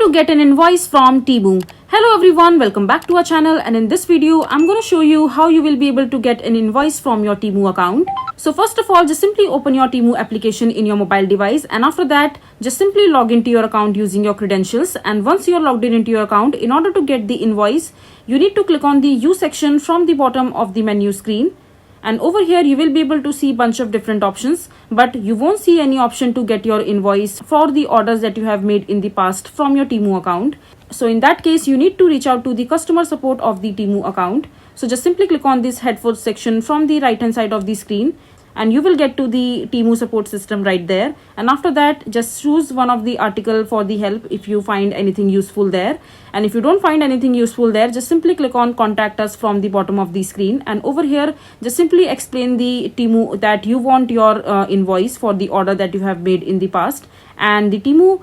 to get an invoice from Temu. Hello everyone, welcome back to our channel, and in this video I'm going to show you how you will be able to get an invoice from your Temu account. So first of all, just simply open your Temu application in your mobile device, and after that just simply log into your account using your credentials. And once you are logged into your account, in order to get the invoice, you need to click on the U section from the bottom of the menu screen. And over here you will be able to see bunch of different options, but you won't see any option to get your invoice for the orders that you have made in the past from your Temu account. So in that case, you need to reach out to the customer support of the Temu account. So just simply click on this headphones section from the right hand side of the screen, and you will get to the Temu support system right there. And after that, just choose one of the article for the help if you find anything useful there. And if you don't find anything useful there, just simply click on contact us from the bottom of the screen, and over here just simply explain the Temu that you want your invoice for the order that you have made in the past, and the Temu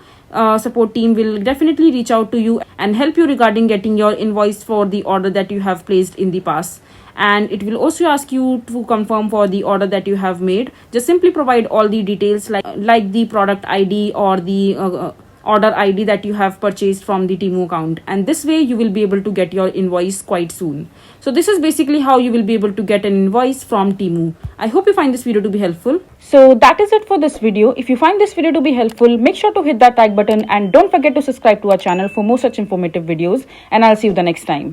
support team will definitely reach out to you and help you regarding getting your invoice for the order that you have placed in the past. And it will also ask you to confirm for the order that you have made. Just simply provide all the details like the product ID or the order ID that you have purchased from the Temu account, and this way you will be able to get your invoice quite soon. So this is basically how you will be able to get an invoice from Temu. I hope you find this video to be helpful. So that is it for this video. If you find this video to be helpful, make sure to hit that like button and don't forget to subscribe to our channel for more such informative videos, and I'll see you the next time.